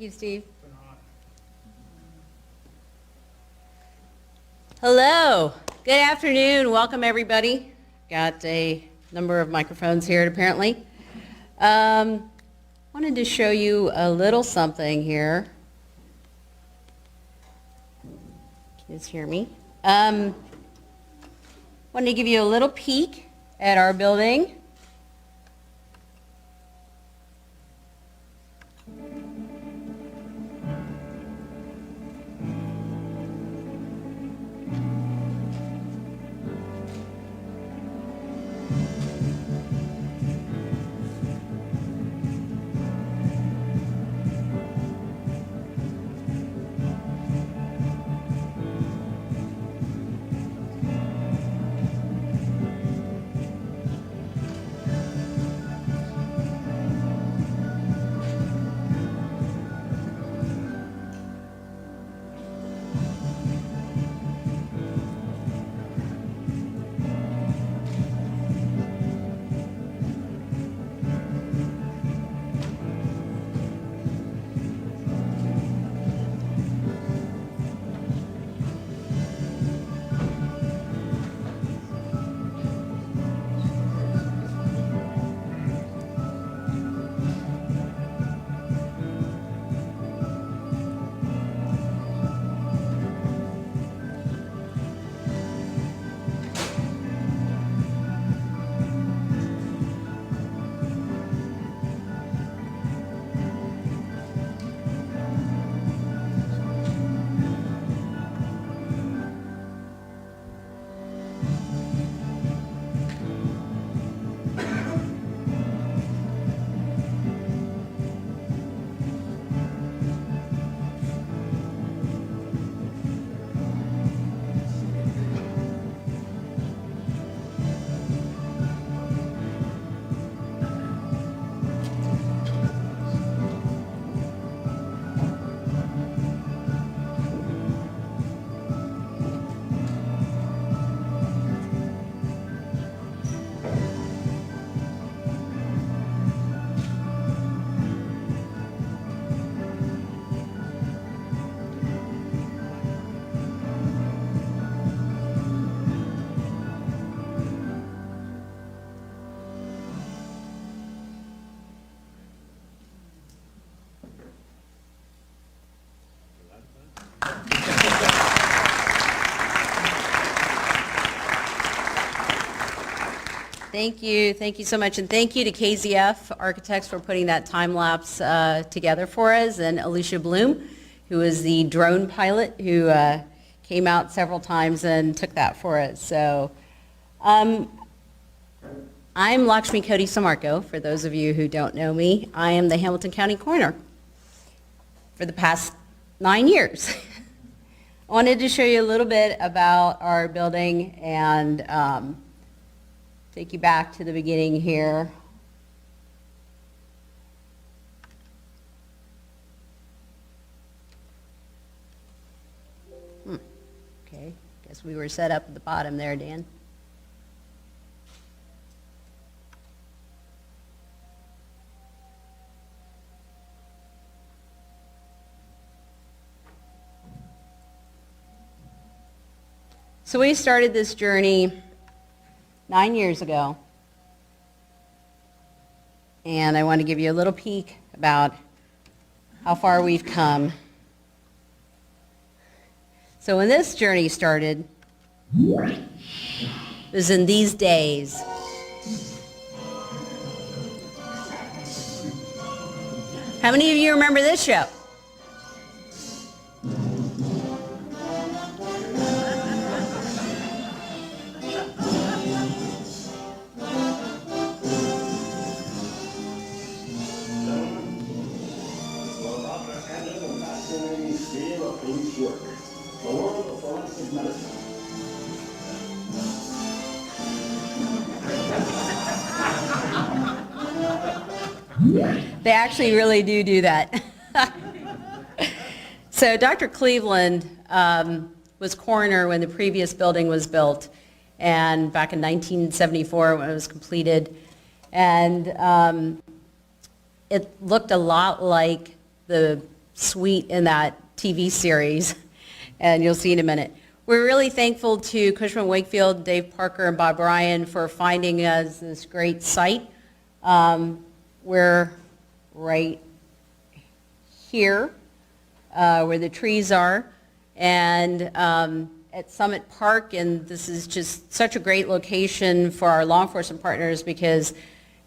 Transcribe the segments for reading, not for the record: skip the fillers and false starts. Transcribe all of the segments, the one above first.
you, Steve. Hello. Good afternoon. Welcome, everybody. Got a number of microphones here, apparently. Wanted to show you a little something here. Kids hear me. Wanted to give you a little peek at our building. Thank you so much, and thank you to KZF Architects for putting that time lapse together for us, and Alicia Bloom, who is the drone pilot who came out several times and took that for us. So, I'm Lakshmi Kode Sammarco. For those of you who don't know me, I am the Hamilton County Coroner for the past 9 years. I wanted to show you a little bit about our building and take you back to the beginning here. Okay, guess we were set up at the bottom there, Dan. So we started this journey 9 years ago, and I want to give you a little peek about how far we've come. So when this journey started, it was in these days. How many of you remember this show? They actually really do that. So Dr. Cleveland was coroner when the previous building was built, and back in 1974 when it was completed. And it looked a lot like the suite in that TV series, and you'll see in a minute. We're really thankful to Cushman & Wakefield, Dave Parker, and Bob Ryan for finding us this great site. We're right here where the trees are, and at Summit Park, and this is just such a great location for our law enforcement partners because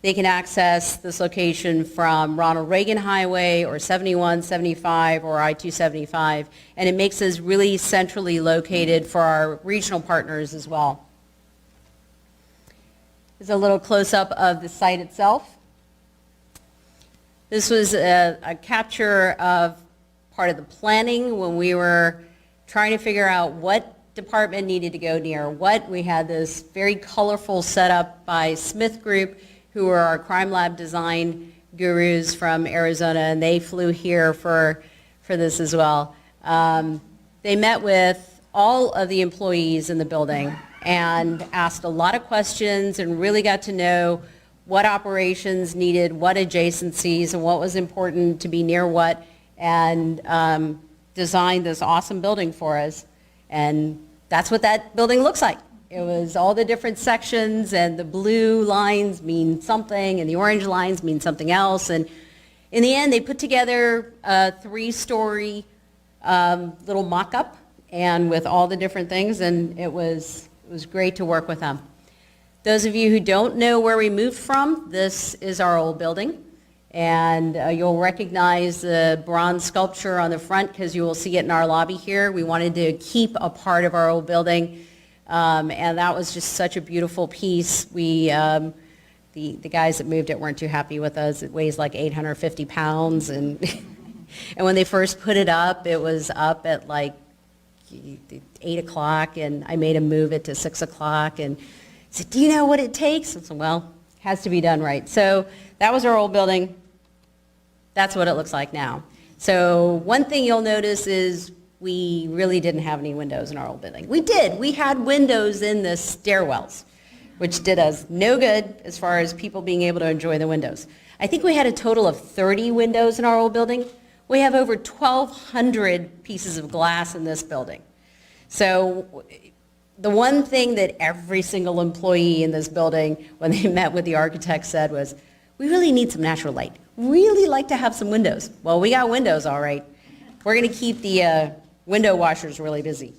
they can access this location from Ronald Reagan Highway or 71, 75, or I-275, and it makes us really centrally located for our regional partners as well. Here's a little close-up of the site itself. This was a capture of part of the planning when we were trying to figure out what department needed to go near what. We had this very colorful setup by Smith Group, who are our crime lab design gurus from Arizona, and they flew here for this as well. They met with all of the employees in the building and asked a lot of questions and really got to know what operations needed what adjacencies and what was important to be near what, and designed this awesome building for us. And that's what that building looks like. It was all the different sections, and the blue lines mean something, and the orange lines mean something else. And in the end, they put together a 3-story little mock-up, and with all the different things, and it was great to work with them. Those of you who don't know where we moved from, this is our old building. And you'll recognize the bronze sculpture on the front because you will see it in our lobby here. We wanted to keep a part of our old building, and that was just such a beautiful piece. We, the guys that moved it weren't too happy with us. It weighs like 850 pounds, and and when they first put it up, it was up at like 8 o'clock, and I made them move it to 6 o'clock, and I said, do you know what it takes? I said, well, it has to be done right. So that was our old building. That's what it looks like now. So one thing you'll notice is we really didn't have any windows in our old building. We did. We had windows in the stairwells, which did us no good as far as people being able to enjoy the windows. I think we had a total of 30 windows in our old building. We have over 1,200 pieces of glass in this building. So the one thing that every single employee in this building, when they met with the architect, said was, we really need some natural light. Really like to have some windows. Well, we got windows, all right. We're going to keep the window washers really busy.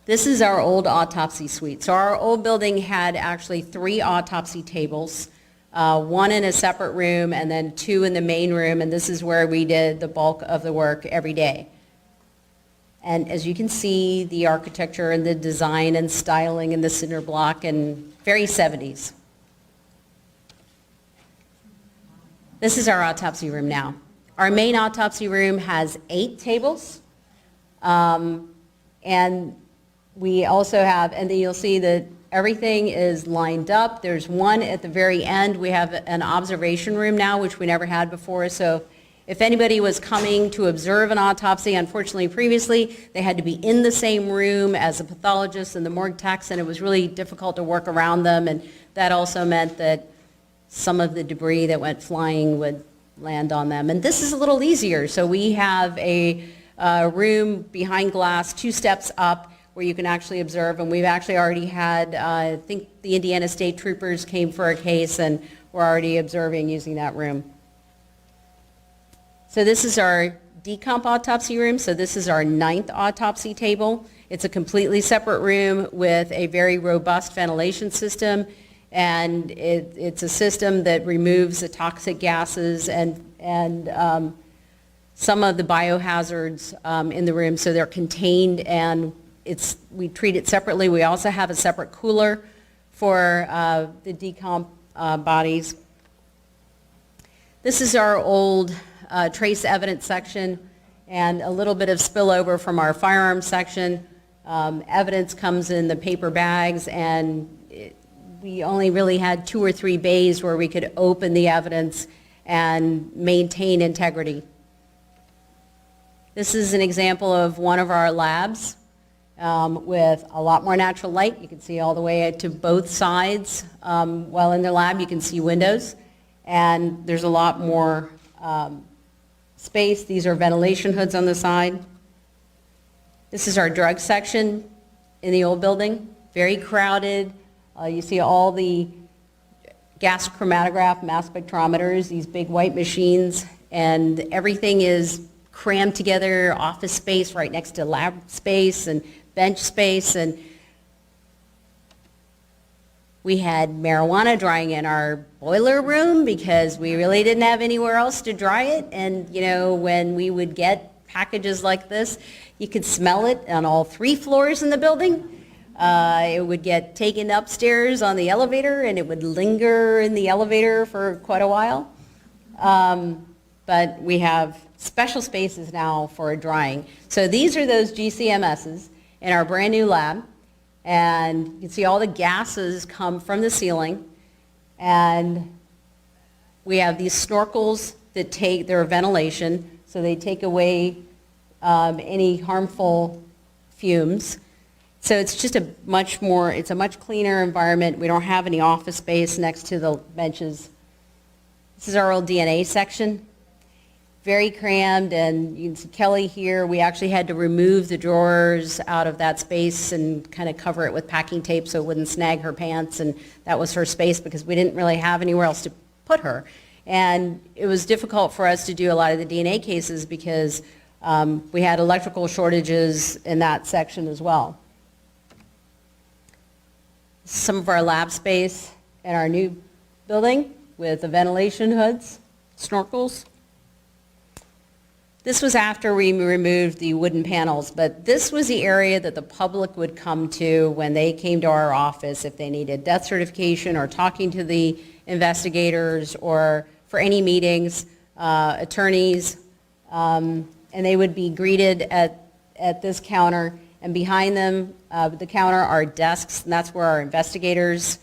This is our old autopsy suite. So our old building had actually 3 autopsy tables, 1 in a separate room and then 2 in the main room, and this is where we did the bulk of the work every day. And as you can see, the architecture and the design and styling in the cinder block, and very 70s. This is our autopsy room now. Our main autopsy room has 8 tables, and we also have, and then you'll see that everything is lined up. There's one at the very end. We have an observation room now, which we never had before. So if anybody was coming to observe an autopsy, unfortunately previously, they had to be in the same room as the pathologist and the morgue techs, and it was really difficult to work around them, and that also meant that some of the debris that went flying would land on them. And this is a little easier. So we have a room behind glass, 2 steps up, where you can actually observe, and we've actually already had, I think the Indiana State Troopers came for a case, and we're already observing using that room. So this is our decomp autopsy room. So this is our 9th autopsy table. It's a completely separate room with a very robust ventilation system, and it's a system that removes the toxic gases and some of the biohazards in the room, so they're contained, and we treat it separately. We also have a separate cooler for the decomp bodies. This is our old trace evidence section, and a little bit of spillover from our firearms section. Evidence comes in the paper bags, and we only really had 2 or 3 bays where we could open the evidence and maintain integrity. This is an example of one of our labs with a lot more natural light. You can see all the way to both sides. While in the lab, you can see windows, and there's a lot more space. These are ventilation hoods on the side. This is our drug section in the old building, very crowded. You see all the gas chromatograph, mass spectrometers, these big white machines, and everything is crammed together, office space right next to lab space and bench space. And we had marijuana drying in our boiler room because we really didn't have anywhere else to dry it. And, you know, when we would get packages like this, you could smell it on all 3 floors in the building. It would get taken upstairs on the elevator, and it would linger in the elevator for quite a while. But we have special spaces now for drying. So these are those GCMSs in our brand new lab. And you can see all the gases come from the ceiling. And we have these snorkels that take their ventilation, so they take away any harmful fumes. So it's just it's a much cleaner environment. We don't have any office space next to the benches. This is our old DNA section. Very crammed, and you can see Kelly here. We actually had to remove the drawers out of that space and kind of cover it with packing tape so it wouldn't snag her pants, and that was her space because we didn't really have anywhere else to put her. And it was difficult for us to do a lot of the DNA cases because we had electrical shortages in that section as well. Some of our lab space in our new building with the ventilation hoods, snorkels. This was after we removed the wooden panels, but this was the area that the public would come to when they came to our office if they needed death certification or talking to the investigators or for any meetings, attorneys, and they would be greeted at this counter, and behind them, the counter, are desks, and that's where our investigators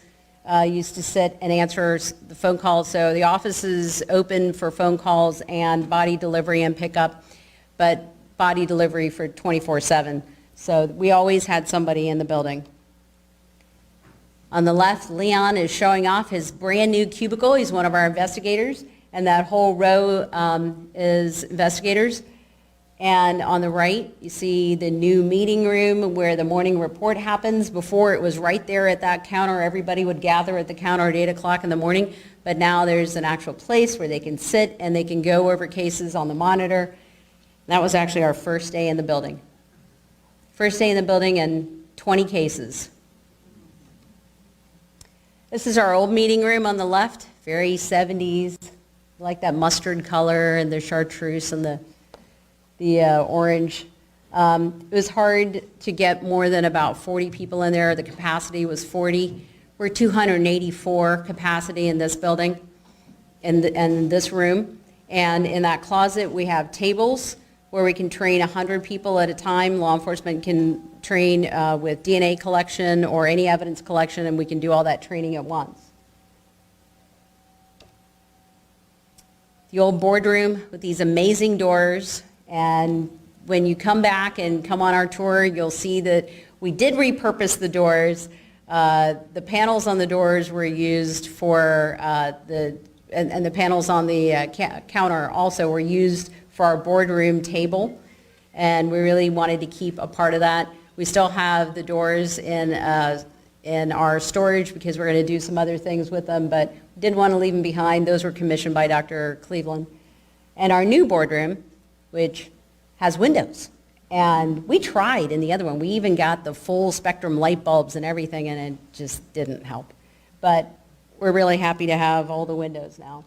used to sit and answer the phone calls. So the office is open for phone calls and body delivery and pickup, but body delivery for 24/7. So we always had somebody in the building. On the left, Leon is showing off his brand new cubicle. He's one of our investigators, and that whole row is investigators. And on the right, you see the new meeting room where the morning report happens. Before, it was right there at that counter. Everybody would gather at the counter at 8 o'clock in the morning. But now there's an actual place where they can sit and they can go over cases on the monitor. That was actually our first day in the building. First day in the building and 20 cases. This is our old meeting room on the left, very 70s. I like that mustard color and the chartreuse and the orange. It was hard to get more than about 40 people in there. The capacity was 40. We're 284 capacity in this building, in this room. And in that closet, we have tables where we can train 100 people at a time. Law enforcement can train with DNA collection or any evidence collection, and we can do all that training at once. The old boardroom with these amazing doors. And when you come back and come on our tour, you'll see that we did repurpose the doors. The panels on the doors were used for and the panels on the counter also were used for our boardroom table. And we really wanted to keep a part of that. We still have the doors in our storage because we're going to do some other things with them, but didn't want to leave them behind. Those were commissioned by Dr. Cleveland. And our new boardroom, which has windows. And we tried in the other one. We even got the full spectrum light bulbs and everything, and it just didn't help. But we're really happy to have all the windows now.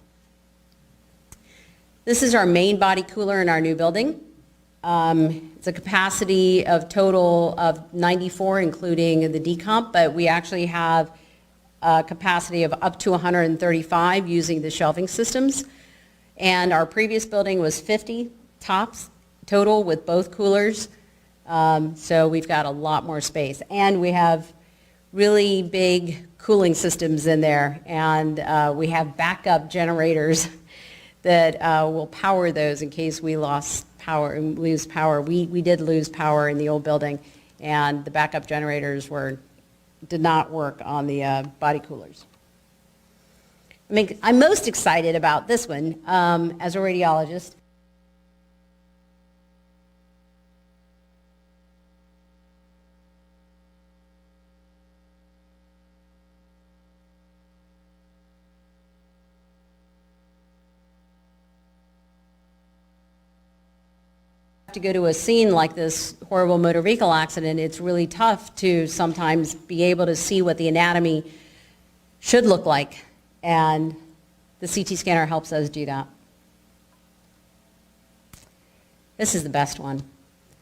This is our main body cooler in our new building. It's a capacity of total of 94, including the decomp, but we actually have a capacity of up to 135 using the shelving systems. And our previous building was 50 tops total with both coolers. So we've got a lot more space. And we have really big cooling systems in there. And we have backup generators that will power those in case we lose power. We did lose power in the old building, and the backup generators did not work on the body coolers. I'm most excited about this one as a radiologist. to go to a scene like this horrible motor vehicle accident, it's really tough to sometimes be able to see what the anatomy should look like, and the CT scanner helps us do that. This is the best one.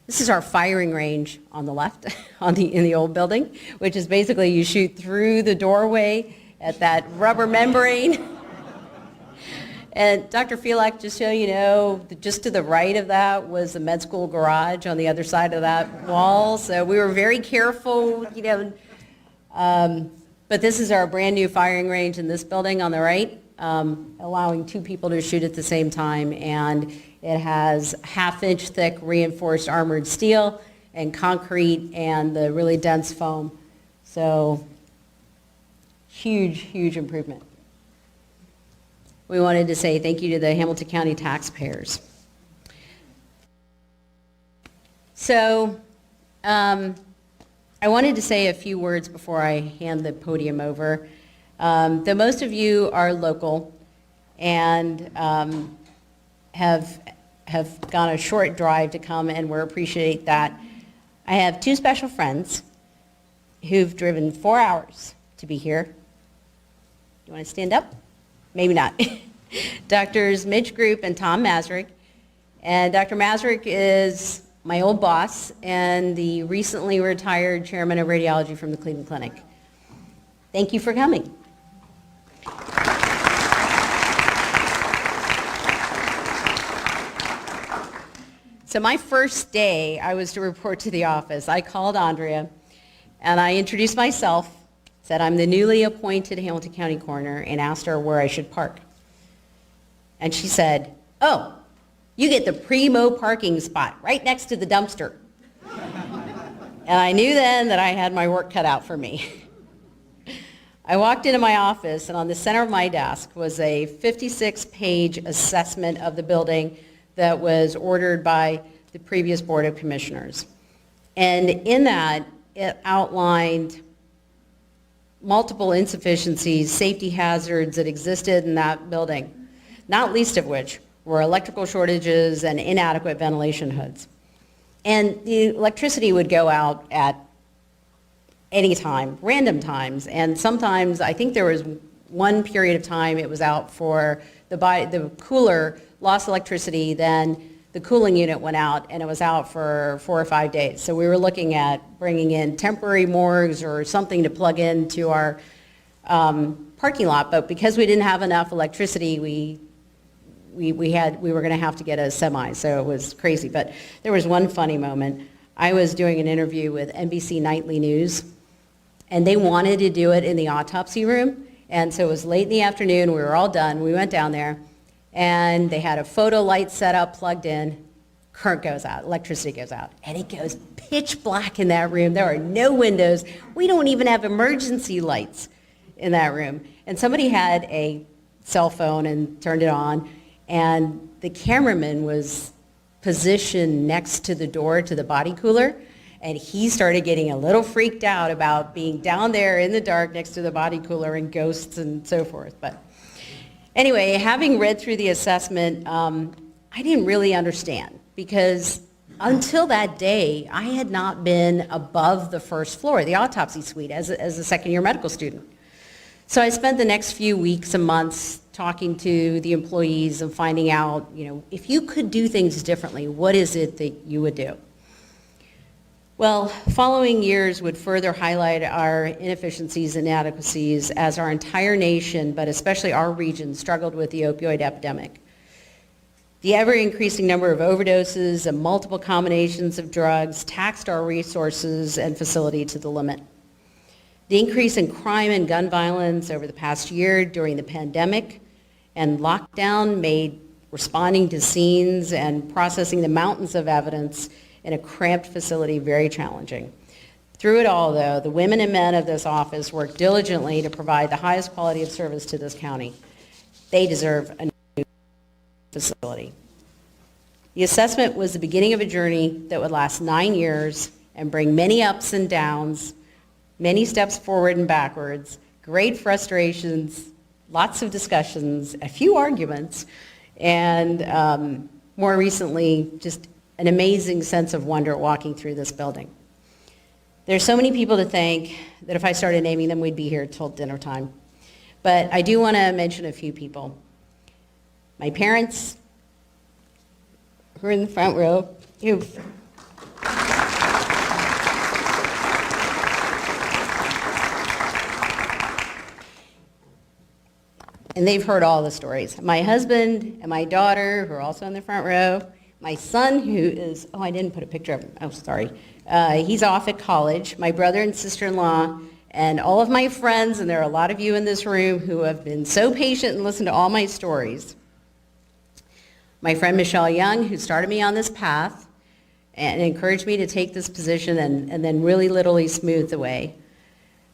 This is our firing range on the left in the old building, which is basically you shoot through the doorway at that rubber membrane. And Dr. Felak, just so you know, just to the right of that was the med school garage on the other side of that wall. So we were very careful, you know. But this is our brand new firing range in this building on the right, allowing 2 people to shoot at the same time. And it has half-inch thick reinforced armored steel and concrete and the really dense foam. So huge, huge improvement. We wanted to say thank you to the Hamilton County taxpayers. So I wanted to say a few words before I hand the podium over. Though most of you are local and have gone a short drive to come, and we appreciate that, I have 2 special friends who've driven 4 hours to be here. You want to stand up? Maybe not. Doctors Mitch Group and Tom Masrick. And Dr. Masrick is my old boss and the recently retired chairman of radiology from the Cleveland Clinic. Thank you for coming. So my first day, I was to report to the office. I called Andrea and I introduced myself, said I'm the newly appointed Hamilton County Coroner, and asked her where I should park. And she said, "Oh, you get the primo parking spot right next to the dumpster." And I knew then that I had my work cut out for me. I walked into my office, and on the center of my desk was a 56-page assessment of the building that was ordered by the previous Board of Commissioners. And in that, it outlined multiple insufficiencies, safety hazards that existed in that building, not least of which were electrical shortages and inadequate ventilation hoods. And the electricity would go out at any time, random times, and sometimes, I think there was one period of time it was out for the cooler lost electricity, then the cooling unit went out, and it was out for 4 or 5 days. So we were looking at bringing in temporary morgues or something to plug into our parking lot, but because we didn't have enough electricity, we were going to have to get a semi, so it was crazy. But there was one funny moment. I was doing an interview with NBC Nightly News, and they wanted to do it in the autopsy room, and so it was late in the afternoon. We were all done. We went down there, and they had a photo light set up, plugged in. Current goes out, electricity goes out, and it goes pitch black in that room. There are no windows. We don't even have emergency lights in that room. And somebody had a cell phone and turned it on, and the cameraman was positioned next to the door to the body cooler, and he started getting a little freaked out about being down there in the dark next to the body cooler and ghosts and so forth. But anyway, having read through the assessment, I didn't really understand, because until that day, I had not been above the first floor, the autopsy suite, as a second-year medical student. So I spent the next few weeks and months talking to the employees and finding out, if you could do things differently, what is it that you would do? Well, following years would further highlight our inefficiencies and inadequacies as our entire nation, but especially our region, struggled with the opioid epidemic. The ever-increasing number of overdoses and multiple combinations of drugs taxed our resources and facility to the limit. The increase in crime and gun violence over the past year during the pandemic and lockdown made responding to scenes and processing the mountains of evidence in a cramped facility very challenging. Through it all, though, the women and men of this office worked diligently to provide the highest quality of service to this county. They deserve a new facility. The assessment was the beginning of a journey that would last 9 years and bring many ups and downs, many steps forward and backwards, great frustrations, lots of discussions, a few arguments, and more recently, just an amazing sense of wonder walking through this building. There's so many people to thank that if I started naming them, we'd be here till dinner time. But I do want to mention a few people. My parents, who are in the front row, and they've heard all the stories. My husband and my daughter, who are also in the front row. My son, who is, oh, I didn't put a picture of him. Oh, sorry. He's off at college. My brother and sister-in-law, and all of my friends, and there are a lot of you in this room who have been so patient and listened to all my stories. My friend Michelle Young, who started me on this path and encouraged me to take this position and then really literally smoothed the way.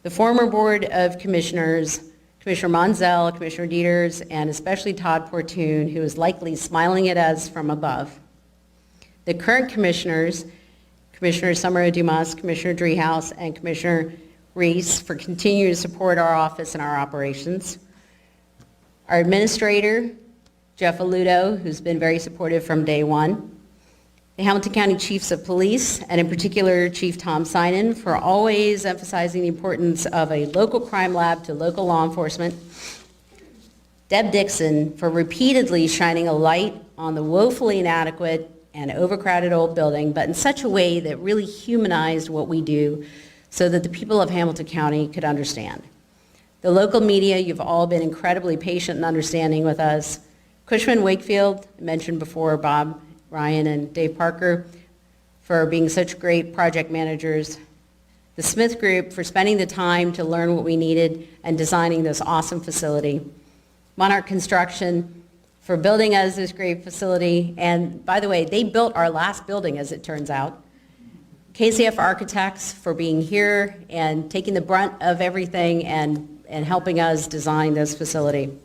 The former Board of Commissioners, Commissioner Monzel, Commissioner Dieters, and especially Todd Portune, who is likely smiling at us from above. The current commissioners, Commissioner Sammarco Dumas, Commissioner Driehaus, and Commissioner Reese, for continuing to support our office and our operations. Our administrator, Jeff Aludo, who's been very supportive from day one. The Hamilton County Chiefs of Police, and in particular Chief Tom Sinan, for always emphasizing the importance of a local crime lab to local law enforcement. Deb Dixon, for repeatedly shining a light on the woefully inadequate and overcrowded old building, but in such a way that really humanized what we do so that the people of Hamilton County could understand. The local media, you've all been incredibly patient and understanding with us. Cushman Wakefield, mentioned before, Bob, Ryan, and Dave Parker, for being such great project managers. The Smith Group, for spending the time to learn what we needed and designing this awesome facility. Monarch Construction, for building us this great facility. And by the way, they built our last building, as it turns out. KCF Architects, for being here and taking the brunt of everything and helping us design this facility.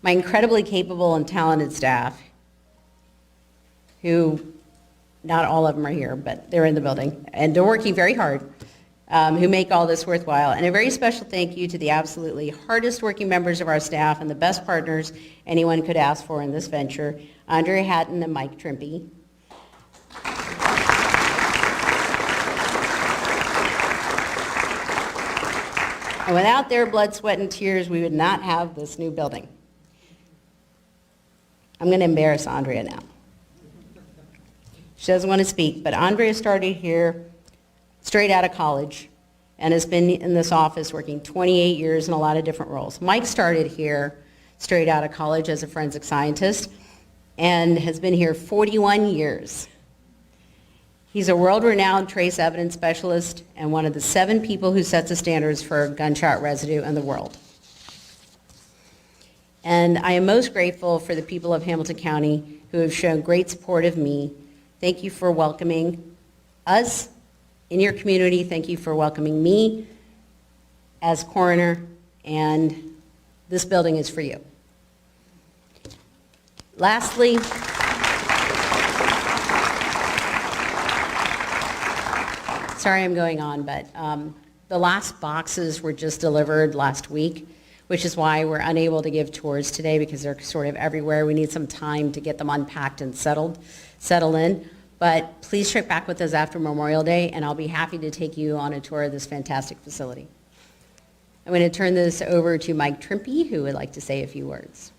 My incredibly capable and talented staff, who, not all of them are here, but they're in the building, and they're working very hard, who make all this worthwhile. And a very special thank you to the absolutely hardest working members of our staff and the best partners anyone could ask for in this venture, Andrea Hatton and Mike Trimpe. And without their blood, sweat, and tears, we would not have this new building. I'm going to embarrass Andrea now. She doesn't want to speak, but Andrea started here straight out of college and has been in this office working 28 years in a lot of different roles. Mike started here straight out of college as a forensic scientist and has been here 41 years. He's a world-renowned trace evidence specialist and one of the 7 people who sets the standards for gunshot residue in the world. And I am most grateful for the people of Hamilton County who have shown great support of me. Thank you for welcoming us in your community. Thank you for welcoming me as coroner, and this building is for you. Lastly, sorry I'm going on, but the last boxes were just delivered last week, which is why we're unable to give tours today because they're sort of everywhere. We need some time to get them unpacked and settle in. But please check back with us after Memorial Day, and I'll be happy to take you on a tour of this fantastic facility. I'm going to turn this over to Mike Trimpe, who would like to say a few words.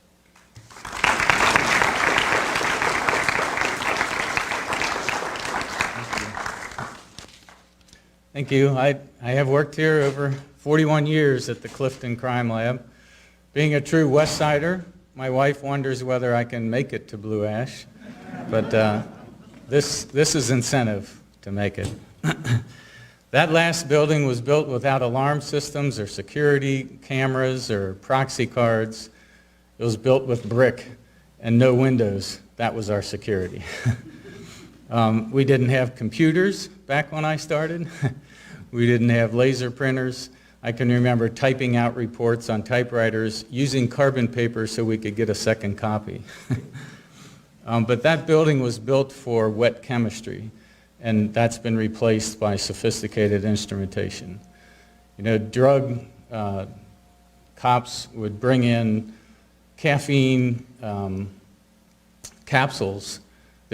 Thank you. I have worked here over 41 years at the Clifton Crime Lab. Being a true West Sider, my wife wonders whether I can make it to Blue Ash, but this is incentive to make it. That last building was built without alarm systems or security cameras or proxy cards. It was built with brick and no windows. That was our security. We didn't have computers back when I started. We didn't have laser printers. I can remember typing out reports on typewriters using carbon paper so we could get a second copy. But that building was built for wet chemistry, and that's been replaced by sophisticated instrumentation. You know, drug cops would bring in caffeine capsules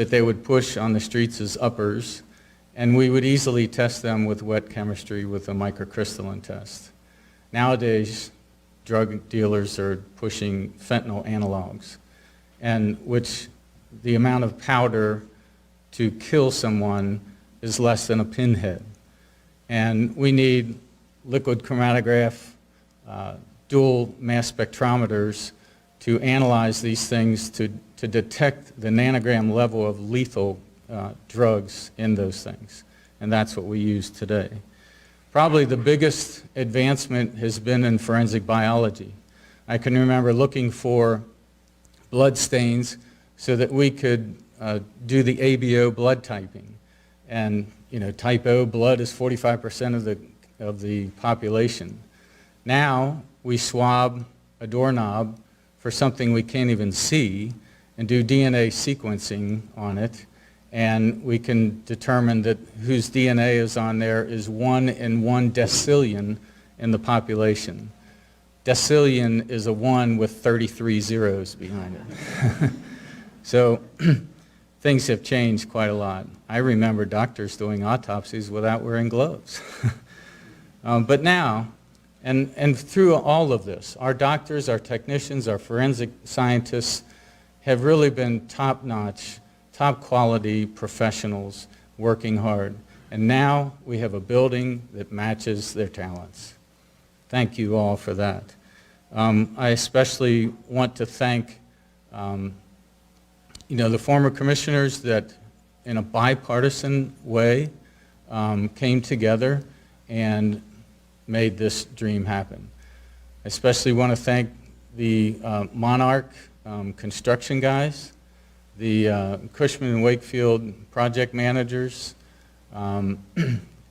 that they would push on the streets as uppers, and we would easily test them with wet chemistry with a microcrystalline test. Nowadays, drug dealers are pushing fentanyl analogs, and which the amount of powder to kill someone is less than a pinhead. And we need liquid chromatograph, dual mass spectrometers to analyze these things to detect the nanogram level of lethal drugs in those things. And that's what we use today. Probably the biggest advancement has been in forensic biology. I can remember looking for blood stains so that we could do the ABO blood typing. And type O blood is 45% of the population. Now we swab a doorknob for something we can't even see and do DNA sequencing on it, and we can determine that whose DNA is on there is 1 in 1 decillion in the population. Decillion is a 1 with 33 zeros behind it. So things have changed quite a lot. I remember doctors doing autopsies without wearing gloves. But now, and through all of this, our doctors, our technicians, our forensic scientists have really been top-notch, top-quality professionals working hard. And now we have a building that matches their talents. Thank you all for that. I especially want to thank the former commissioners that in a bipartisan way came together and made this dream happen. I especially want to thank the Monarch construction guys, the Cushman and Wakefield project managers, and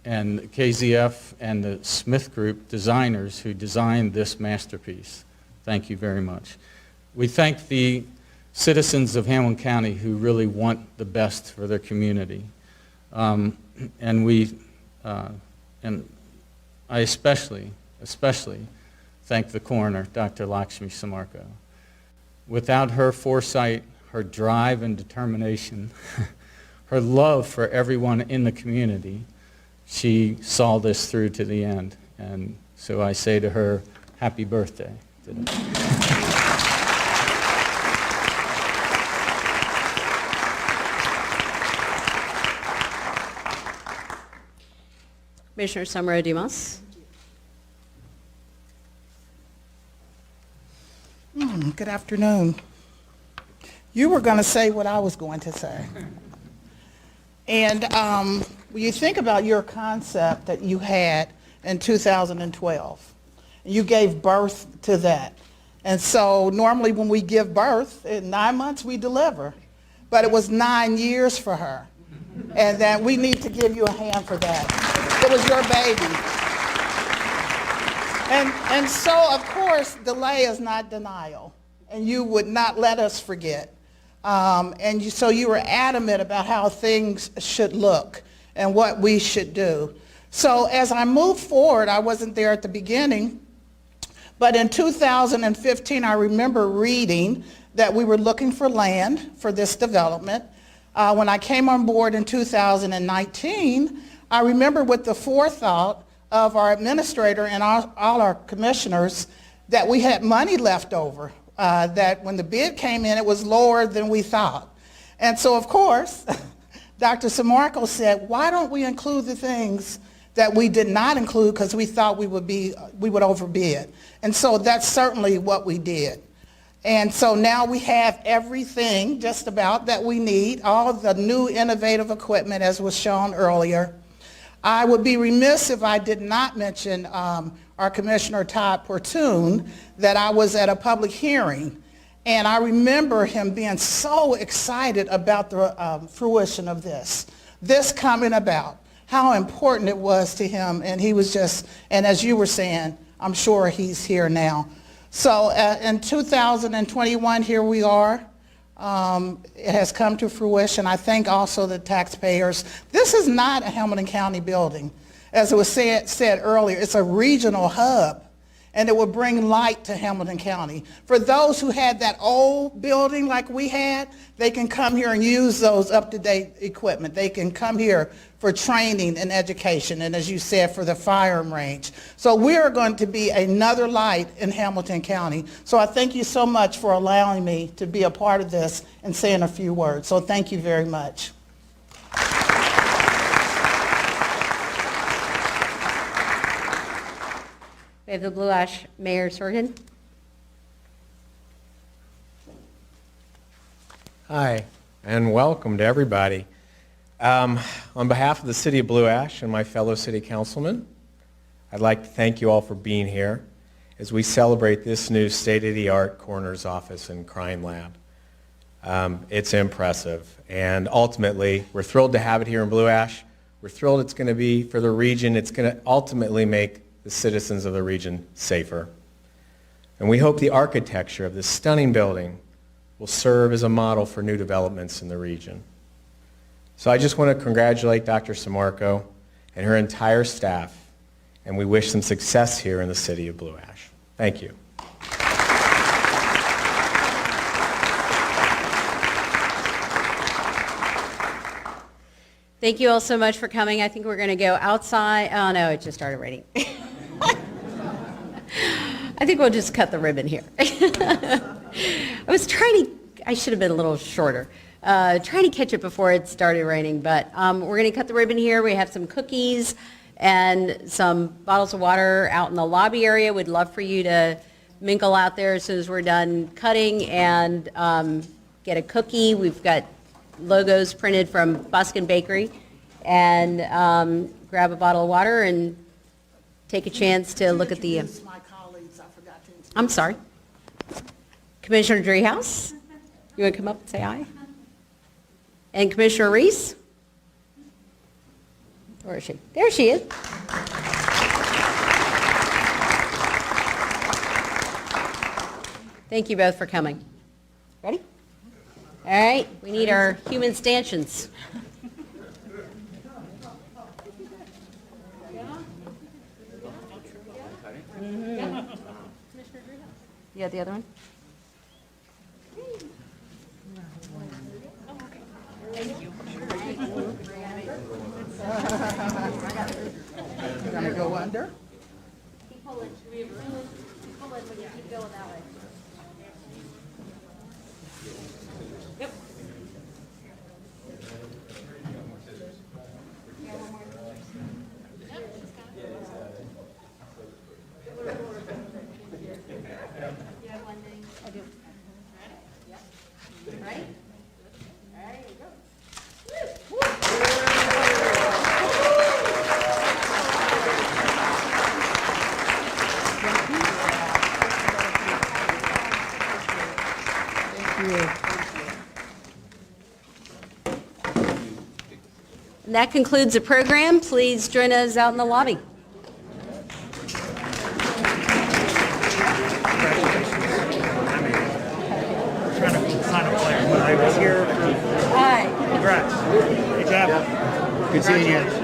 KZF and the Smith Group designers who designed this masterpiece. Thank you very much. We thank the citizens of Hamilton County who really want the best for their community. And I especially thank the coroner, Dr. Lakshmi Sammarco. Without her foresight, her drive and determination, her love for everyone in the community, she saw this through to the end. And so I say to her, happy birthday today. Commissioner Sammarco Dimas. Good afternoon. You were going to say what I was going to say. And when you think about your concept that you had in 2012, you gave birth to that. And so normally when we give birth, in 9 months we deliver. But it was 9 years for her. And that we need to give you a hand for that. It was your baby. And so, of course, delay is not denial. And you would not let us forget. So you were adamant about how things should look and what we should do. So as I moved forward, I wasn't there at the beginning, but in 2015, I remember reading that we were looking for land for this development. When I came on board in 2019, I remember with the forethought of our administrator and all our commissioners that we had money left over, that when the bid came in, it was lower than we thought. And so, of course, Dr. Sammarco said, why don't we include the things that we did not include because we thought we would overbid. And so that's certainly what we did. And so now we have everything just about that we need, all the new innovative equipment as was shown earlier. I would be remiss if I did not mention our Commissioner Todd Portune, that I was at a public hearing, and I remember him being so excited about the fruition of this coming about, how important it was to him, and he was just, and as you were saying, I'm sure he's here now. So in 2021, here we are. It has come to fruition. I thank also the taxpayers. This is not a Hamilton County building. As it was said earlier, it's a regional hub. and it will bring light to Hamilton County. For those who had that old building like we had, they can come here and use those up-to-date equipment. They can come here for training and education, and as you said, for the firing range. So we are going to be another light in Hamilton County. So I thank you so much for allowing me to be a part of this and saying a few words. So thank you very much. We have the Blue Ash Mayor Sorgen. Hi, and welcome to everybody. On behalf of the City of Blue Ash and my fellow city councilmen, I'd like to thank you all for being here as we celebrate this new state-of-the-art coroner's office and crime lab. It's impressive, and ultimately, we're thrilled to have it here in Blue Ash. We're thrilled it's going to be for the region. It's going to ultimately make the citizens of the region safer. And we hope the architecture of this stunning building will serve as a model for new developments in the region. So I just want to congratulate Dr. Sammarco and her entire staff, and we wish them success here in the city of Blue Ash. Thank you. Thank you all so much for coming. I think we're going to go outside. Oh, no, it just started raining. I think we'll just cut the ribbon here. I should have been a little shorter, trying to catch it before it started raining, but we're going to cut the ribbon here. We have some cookies and some bottles of water out in the lobby area. We'd love for you to mingle out there as soon as we're done cutting and get a cookie. We've got logos printed from Buskin Bakery, and grab a bottle of water and take a chance to look at the... My colleagues, I forgot to introduce. I'm sorry. Commissioner Driehaus, you want to come up and say aye? And Commissioner Reese? Where is she? There she is. Thank you both for coming. Ready? All right, we need our human stanchions. You got the other one? You're going to go under? Keep pulling. Keep pulling. Keep going that way. Yep. Ready? There you go. And that concludes the program. Please join us out in the lobby. Trying to sign a player, but I was here for Hi. congrats. Good job. Good seeing you.